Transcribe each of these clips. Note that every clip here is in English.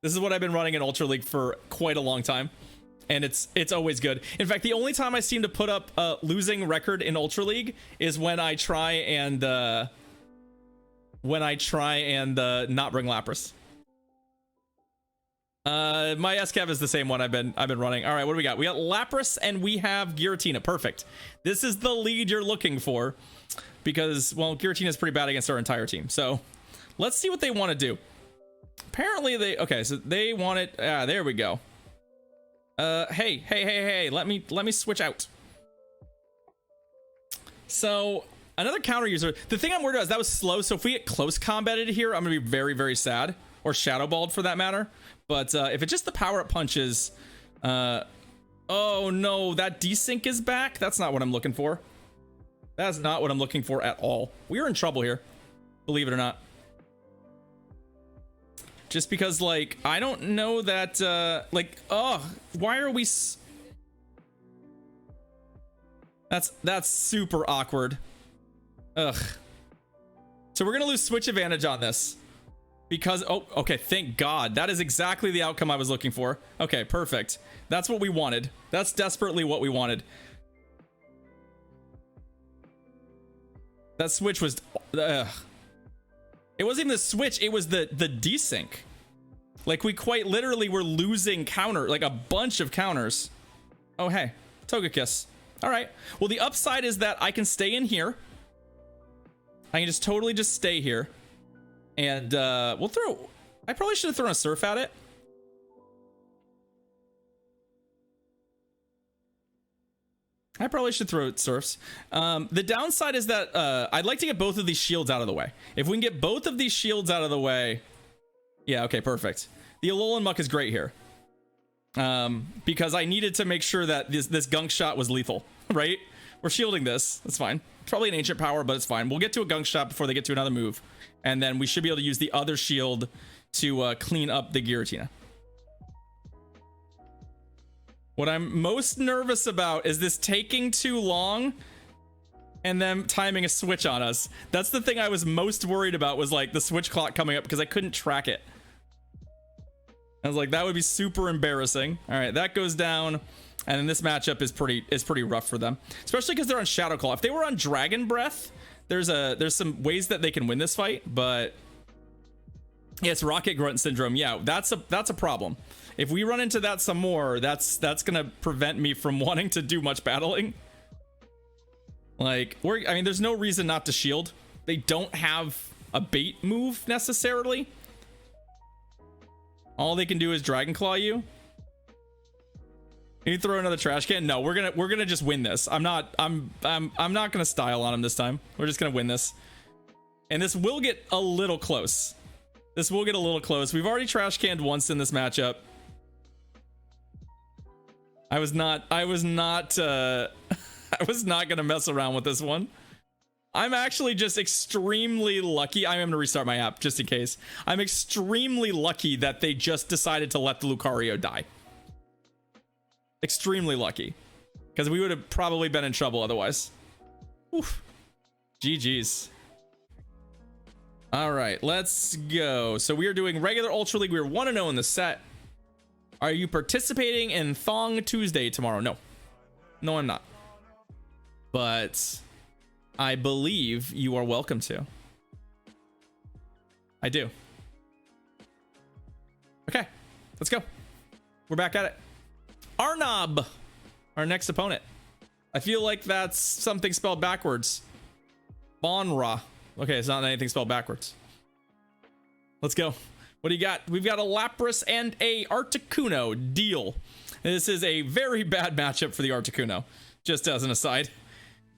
This is what I've been running in Ultra League for quite a long time, and it's always good. In fact, the only time I seem to put up a losing record in Ultra League is when I try and not bring Lapras. My Escav is the same one I've been running. All right, what do we got? We got Lapras and we have Giratina. Perfect. This is the lead you're looking for because, well, Giratina is pretty bad against our entire team. So let's see what they want to do. Apparently okay, so they want it. There we go. Hey, let me switch out. So another counter user. The thing I'm worried about is that was slow. So if we get close combated here, I'm gonna be very, very sad, or shadow balled for that matter. But if it's just the power up punches, oh no, that desync is back. That's not what I'm looking for. That's not what I'm looking for at all. We're in trouble here, believe it or not. Just because, like, I don't know that, like, oh, why are we that's super awkward. Ugh. So we're gonna lose switch advantage on this. Because, oh, okay, thank God. That is exactly the outcome I was looking for. Okay, perfect. That's what we wanted. That's desperately what we wanted. That switch was... It wasn't even the switch, it was the desync. Like, we quite literally were losing counter, like a bunch of counters. Oh, hey, Togekiss. All right. Well, the upside is that I can stay in here. I can just totally just stay here. And we'll throw... I probably should have thrown a surf at it. I probably should throw surfs. The downside is that I'd like to get both of these shields out of the way. If we can get both of these shields out of the way... Yeah, okay, perfect. The Alolan Muck is great here. Because I needed to make sure that this gunk shot was lethal, right? We're shielding this. That's fine. Probably an ancient power, but it's fine. We'll get to a gunk shot before they get to another move. And then we should be able to use the other shield to clean up the Giratina. What I'm most nervous about is this taking too long and then timing a switch on us. That's the thing I was most worried about, was like the switch clock coming up, because I couldn't track it. I was like, that would be super embarrassing. All right, that goes down. And then this matchup is pretty rough for them, especially because they're on Shadow Claw. If they were on Dragon Breath, there's some ways that they can win this fight, but yeah, it's Rocket Grunt Syndrome. Yeah, that's a problem. If we run into that some more, that's gonna prevent me from wanting to do much battling. Like, I mean, there's no reason not to shield. They don't have a bait move necessarily. All they can do is Dragon Claw you. You throw another trash can? No, we're gonna just win this. I'm not gonna style on him this time. We're just gonna win this. And this will get a little close. This will get a little close. We've already trash canned once in this matchup. I was not gonna mess around with this one. I'm actually just extremely lucky. I am gonna restart my app just in case. I'm extremely lucky that they just decided to let the Lucario die. Extremely lucky, because we would have probably been in trouble otherwise. Oof. GG's. All right, let's go. So we are doing regular Ultra League. We are 1-0 in the set. Are you participating in Thong Tuesday tomorrow? No. No, I'm not. But I believe you are welcome to. I do. Okay, let's go. We're back at it. Arnob, our next opponent. I feel like that's something spelled backwards. Bonra. Okay, it's not anything spelled backwards. Let's go. What do you got? We've got a Lapras and a Articuno. Deal. This is a very bad matchup for the Articuno, just as an aside.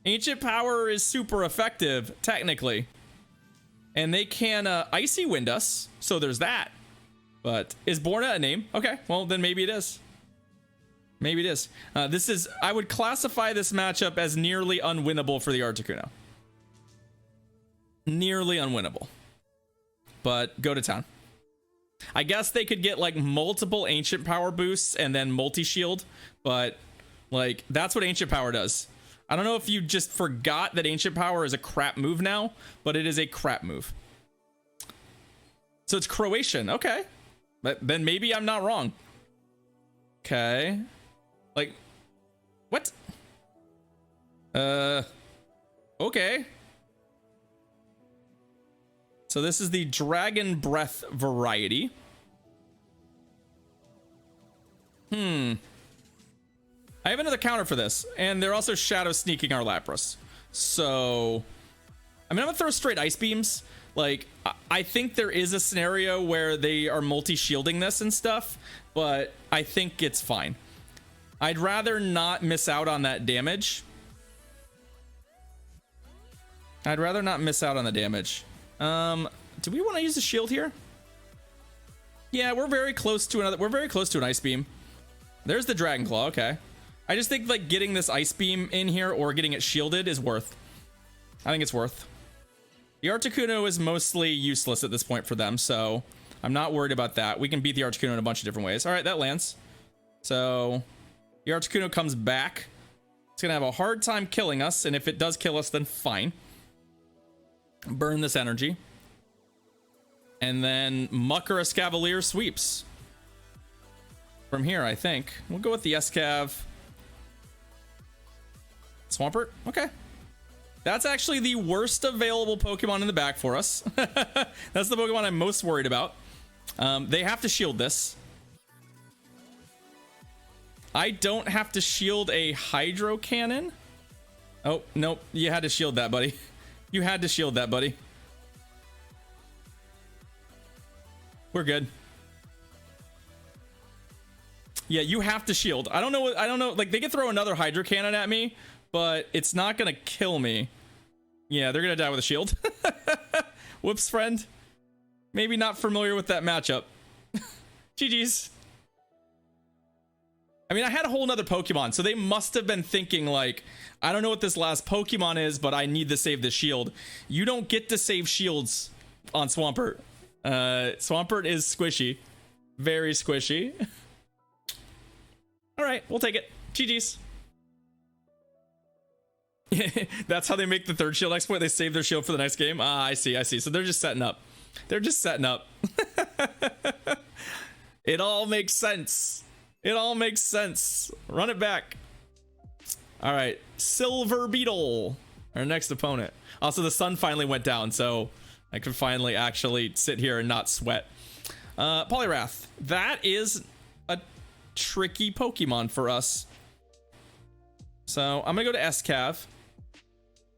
Ancient Power is super effective, technically. And they can Icy Wind us, so there's that. But is Borna a name? Okay, well, then maybe it is. Maybe it is. I would classify this matchup as nearly unwinnable for the Articuno. Nearly unwinnable. But go to town. I guess they could get like multiple Ancient Power boosts and then multi-shield, but like that's what Ancient Power does. I don't know if you just forgot that Ancient Power is a crap move now, but it is a crap move. So it's Croatian. Okay. But then maybe I'm not wrong. Okay. Like, what? Okay. So this is the Dragon Breath variety. I have another counter for this, and they're also shadow sneaking our Lapras. So, I mean, I'm gonna throw straight ice beams. Like, I think there is a scenario where they are multi-shielding this and stuff, but I think it's fine. I'd rather not miss out on that damage. I'd rather not miss out on the damage. Do we want to use the shield here? Yeah, we're very close to another. We're very close to an ice beam. There's the Dragon Claw. Okay. I just think like getting this ice beam in here or getting it shielded is worth. I think it's worth. The Articuno is mostly useless at this point for them, so I'm not worried about that. We can beat the Articuno in a bunch of different ways. All right, that lands. So the Articuno comes back. It's gonna have a hard time killing us, and if it does kill us, then fine. Burn this energy. And then A-Muk or Escavalier sweeps. From here, I think. We'll go with the Escav. Swampert? Okay. That's actually the worst available Pokemon in the back for us. That's the Pokemon I'm most worried about. They have to shield this. I don't have to shield a Hydro Cannon. Oh, nope. You had to shield that, buddy. You had to shield that, buddy. We're good. Yeah, you have to shield. I don't know what, I don't know. Like, they could throw another Hydro Cannon at me, but it's not gonna kill me. Yeah, they're gonna die with a shield. Whoops, friend. Maybe not familiar with that matchup. GG's. I mean, I had a whole nother Pokemon, so they must have been thinking like, I don't know what this last Pokemon is, but I need to save the shield. You don't get to save shields on Swampert. Swampert is squishy. Very squishy. All right, we'll take it. GG's. That's how they make the third shield exploit. They save their shield for the next game. Ah, I see, I see. So they're just setting up. They're just setting up. It all makes sense. It all makes sense. Run it back. All right, Silver Beetle, our next opponent. Also, the sun finally went down, so I could finally actually sit here and not sweat. Poliwrath. That is a tricky Pokemon for us. So I'm gonna go to Escav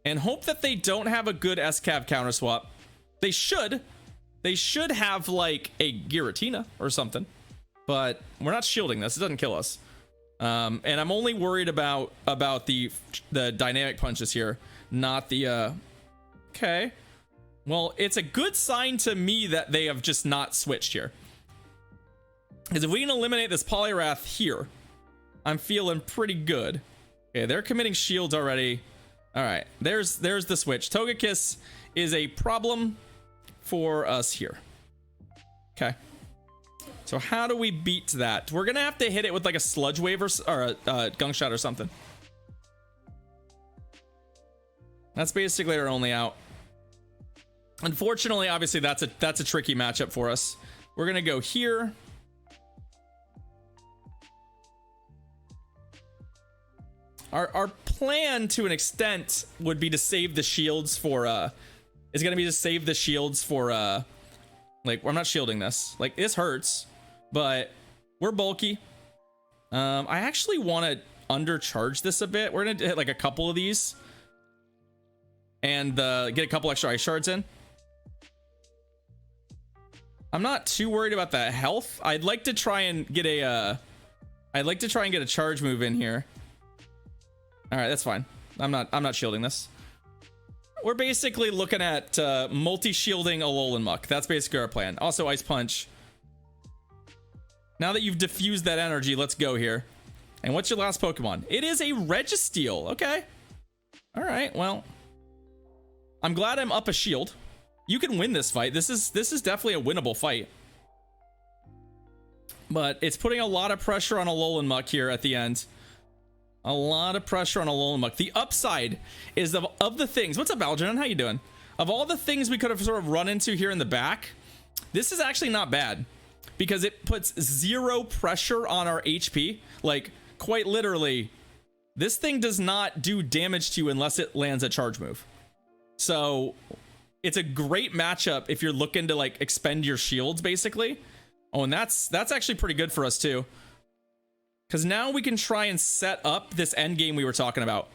and hope that they don't have a good Escav counter swap. They should. They should have like a Giratina or something, but we're not shielding this. It doesn't kill us. And I'm only worried about the dynamic punches here, not the okay. Well, it's a good sign to me that they have just not switched here. Because if we can eliminate this Poliwrath here, I'm feeling pretty good. Okay, they're committing shields already. All right, there's the switch. Togekiss is a problem for us here. Okay. So how do we beat that? We're gonna have to hit it with like a Sludge Wave or a Gunk Shot or something. That's basically our only out. Unfortunately, obviously that's a tricky matchup for us. We're gonna go here. Our plan to an extent would be to save the shields for is gonna be to save the shields for like, I'm not shielding this. Like, this hurts, but we're bulky. I actually want to undercharge this a bit. We're gonna hit like a couple of these and get a couple extra ice shards in. I'm not too worried about that health. I'd like to try and get a charge move in here. All right, that's fine. I'm not shielding this. We're basically looking at multi-shielding Alolan Muck. That's basically our plan. Also, Ice Punch. Now that you've diffused that energy, let's go here. And what's your last Pokemon? It is a Registeel. Okay. All right, well, I'm glad I'm up a shield. You can win this fight. This is definitely a winnable fight. But it's putting a lot of pressure on Alolan Muck here at the end. A lot of pressure on Alolan Muck. The upside is of the things. What's up, Algernon? How you doing? Of all the things we could have sort of run into here in the back, this is actually not bad. because it puts 0 pressure on our HP. Like, quite literally, this thing does not do damage to you unless it lands a charge move. So it's a great matchup if you're looking to like expend your shields, basically. Oh, and that's actually pretty good for us too, because now we can try and set up this end game we were talking about.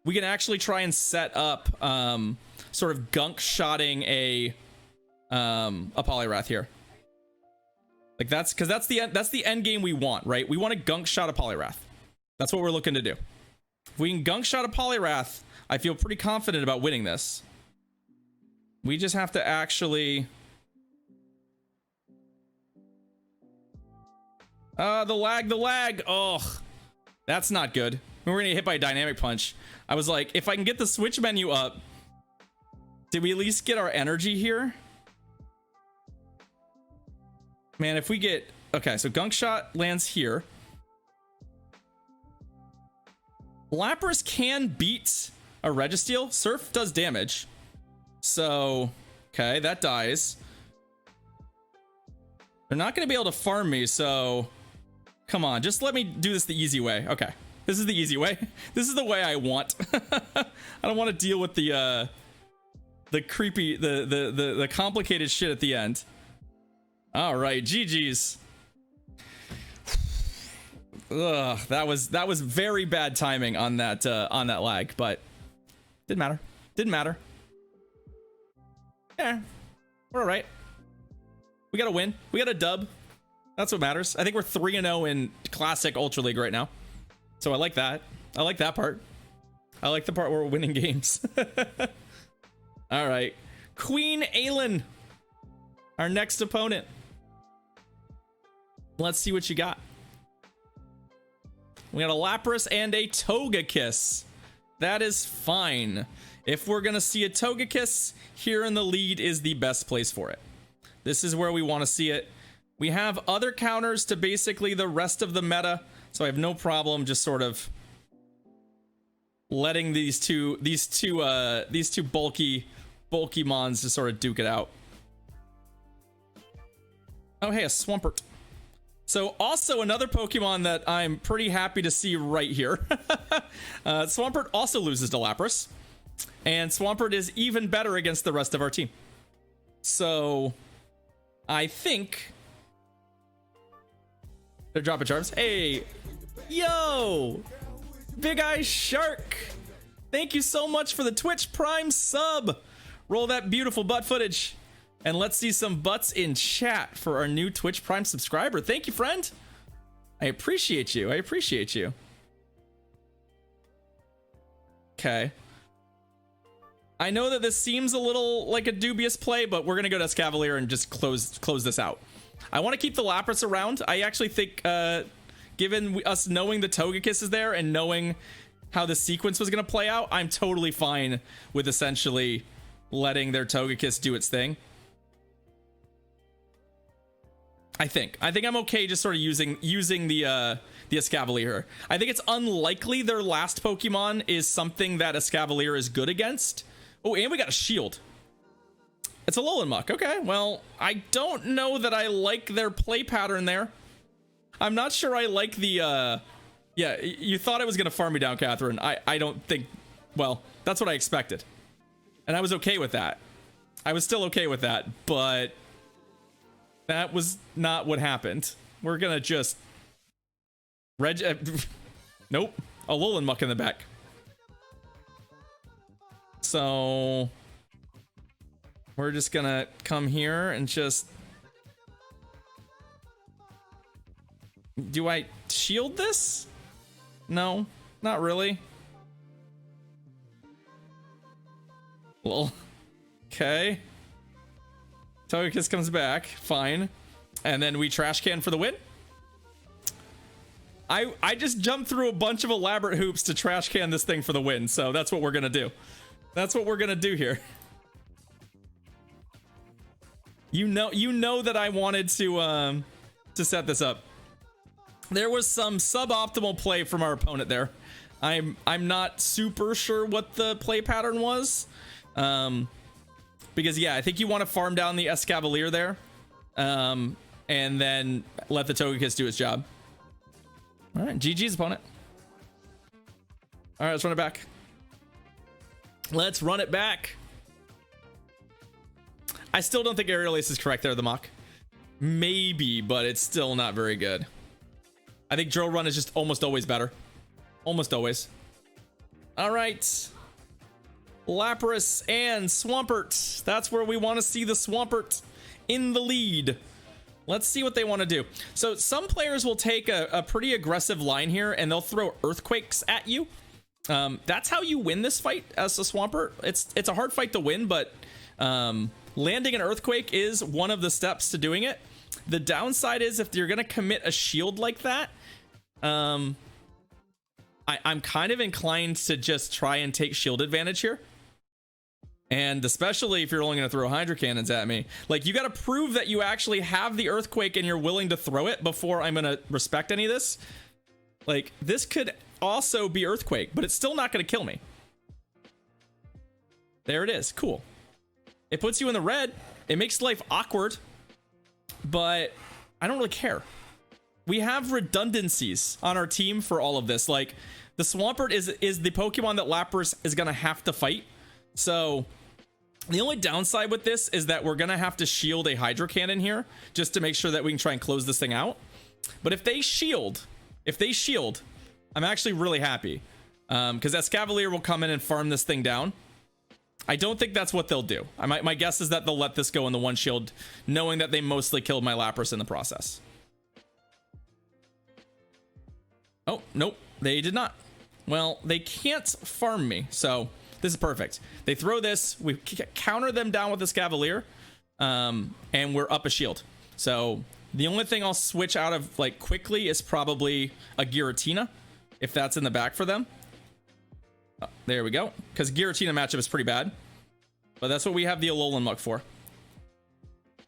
We can actually try and set up sort of gunk shotting a Poliwrath here. Like that's because that's the end game we want, right? We want to gunk shot a Poliwrath. That's what we're looking to do. If we can gunk shot a Poliwrath, I feel pretty confident about winning this. We just have to actually... the lag. Ugh. That's not good. We're gonna get hit by a dynamic punch. I was like, if I can get the switch menu up, did we at least get our energy here? Man, if we get... Okay, so gunk shot lands here. Lapras can beat a Registeel. Surf does damage. So, okay, that dies. They're not going to be able to farm me, so... Come on, just let me do this the easy way. Okay, this is the easy way. This is the way I want. I don't want to deal with the creepy, the complicated shit at the end. All right, GG's. Ugh, that was very bad timing on that lag, but didn't matter. Didn't matter. Yeah, we're all right. We got a win. We got a dub. That's what matters. I think we're 3-0 in classic Ultra League right now. So I like that. I like that part. I like the part where we're winning games. All right. Queen Aylin, our next opponent. Let's see what you got. We got a Lapras and a Togekiss. That is fine. If we're going to see a Togekiss, here in the lead is the best place for it. This is where we want to see it. We have other counters to basically the rest of the meta, so I have no problem just sort of letting these two bulky mons just sort of duke it out. Oh, hey, a Swampert. So also another Pokemon that I'm pretty happy to see right here. Swampert also loses to Lapras, and Swampert is even better against the rest of our team. So I think they're dropping charms. Hey, yo, Big Eye Shark, thank you so much for the Twitch Prime sub. Roll that beautiful butt footage, and let's see some butts in chat for our new Twitch Prime subscriber. Thank you, friend. I appreciate you. I appreciate you. Okay. I know that this seems a little like a dubious play, but we're gonna go to Escavalier and just close this out. I want to keep the Lapras around. I actually think, given us knowing the Togekiss is there and knowing how the sequence was gonna play out, I'm totally fine with essentially letting their Togekiss do its thing. I think I'm okay just sort of using the Escavalier. I think it's unlikely their last Pokemon is something that Escavalier is good against. Oh, and we got a shield. It's a A-Muk. Okay, well, I don't know that I like their play pattern there. I'm not sure I like the, yeah, you thought I was going to farm me down, Catherine. I don't think, well, that's what I expected. And I was okay with that. I was still okay with that, but that was not what happened. We're going to just... Nope. A A-Muk in the back. So... we're just gonna come here and just... Do I shield this? No, not really. Well, okay. Togekiss comes back, fine. And then we trash can for the win. I just jumped through a bunch of elaborate hoops to trash can this thing for the win, so that's what we're gonna do. That's what we're gonna do here. You know that I wanted to set this up. There was some suboptimal play from our opponent there. I'm not super sure what the play pattern was. Because yeah, I think you want to farm down the Escavalier there. and then let the Togekiss do its job. All right, GG's opponent. All right, let's run it back. Let's run it back. I still don't think Aerial Ace is correct there, the mock. Maybe, but it's still not very good. I think Drill Run is just almost always better. Almost always. All right. Lapras and Swampert. That's where we want to see the Swampert in the lead. Let's see what they want to do. So some players will take a pretty aggressive line here and they'll throw earthquakes at you. That's how you win this fight as a Swampert. It's a hard fight to win, but landing an earthquake is one of the steps to doing it. The downside is if you're going to commit a shield like that, I'm kind of inclined to just try and take shield advantage here. And especially if you're only going to throw Hydro Cannons at me. Like, you got to prove that you actually have the earthquake and you're willing to throw it before I'm going to respect any of this. Like, this could also be earthquake, but it's still not going to kill me. There it is. Cool. It puts you in the red. It makes life awkward, but I don't really care. We have redundancies on our team for all of this. Like, the Swampert is the Pokemon that Lapras is going to have to fight. So the only downside with this is that we're going to have to shield a Hydro Cannon here just to make sure that we can try and close this thing out. But if they shield, I'm actually really happy because Escavalier will come in and farm this thing down. I don't think that's what they'll do. My guess is that they'll let this go in the one shield, knowing that they mostly killed my Lapras in the process. Oh, nope, they did not. Well, they can't farm me, so this is perfect. They throw this, we counter them down with this Escavalier, and we're up a shield. So the only thing I'll switch out of like quickly is probably a Giratina, if that's in the back for them. Oh, there we go, because Giratina matchup is pretty bad, but that's what we have the Alolan Muck for.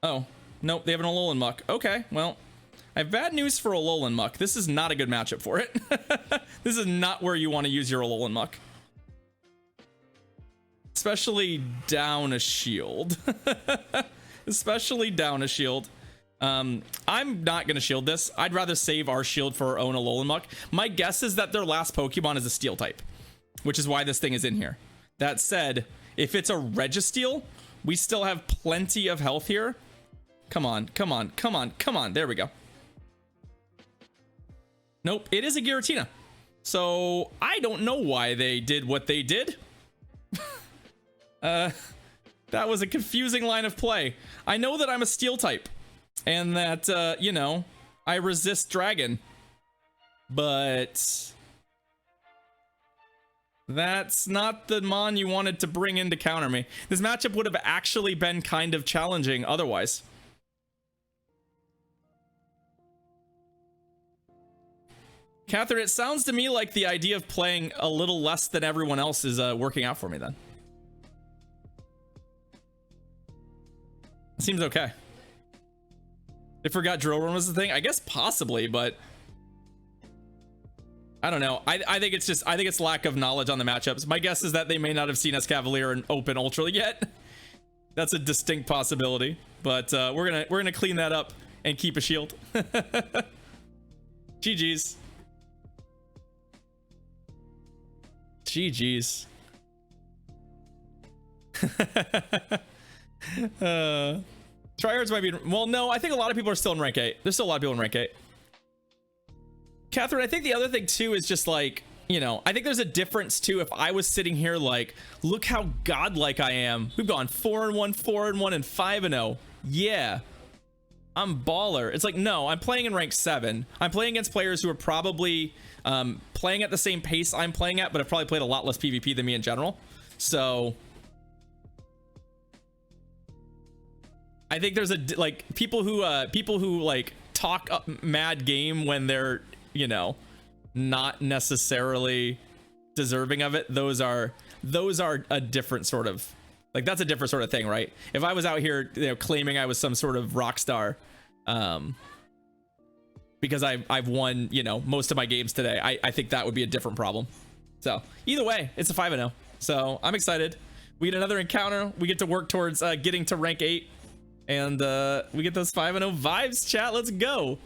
Oh, nope, they have an Alolan Muck. Okay, well, I have bad news for Alolan Muck. This is not a good matchup for it. This is not where you want to use your Alolan Muck. Especially down a shield. Especially down a shield. I'm not going to shield this. I'd rather save our shield for our own Alolan Muck. My guess is that their last Pokemon is a Steel type, which is why this thing is in here. That said, if it's a Registeel, we still have plenty of health here. Come on, come on, come on, come on. There we go. Nope, it is a Giratina. So I don't know why they did what they did. That was a confusing line of play. I know that I'm a Steel type and that, you know, I resist Dragon, but that's not the Mon you wanted to bring in to counter me. This matchup would have actually been kind of challenging otherwise. Catherine, it sounds to me like the idea of playing a little less than everyone else is working out for me then. Seems okay. They forgot Drill Run was the thing? I guess possibly, but I don't know. I think it's lack of knowledge on the matchups. My guess is that they may not have seen Escavalier in Open Ultra League yet. That's a distinct possibility, but we're gonna clean that up and keep a shield. GG's. GG's. Tryhards might be, well, no, I think a lot of people are still in rank 8. There's still a lot of people in rank 8. Catherine, I think the other thing too is just like, you know, I think there's a difference too. If I was sitting here like, look how godlike I am. We've gone 4-1, 4-1, and 5-0. Yeah, I'm baller. It's like, no, I'm playing in rank 7. I'm playing against players who are probably playing at the same pace I'm playing at, but have probably played a lot less PvP than me in general. So I think there's a like people who like talk up mad game when they're, you know, not necessarily deserving of it. Those are a different sort of, like, that's a different sort of thing, right? If I was out here, you know, claiming I was some sort of rock star, because I've won, you know, most of my games today, I think that would be a different problem. So either way, it's a 5-0. So I'm excited. We get another encounter. We get to work towards getting to rank 8. And we get those 5-0 vibes, chat. Let's go.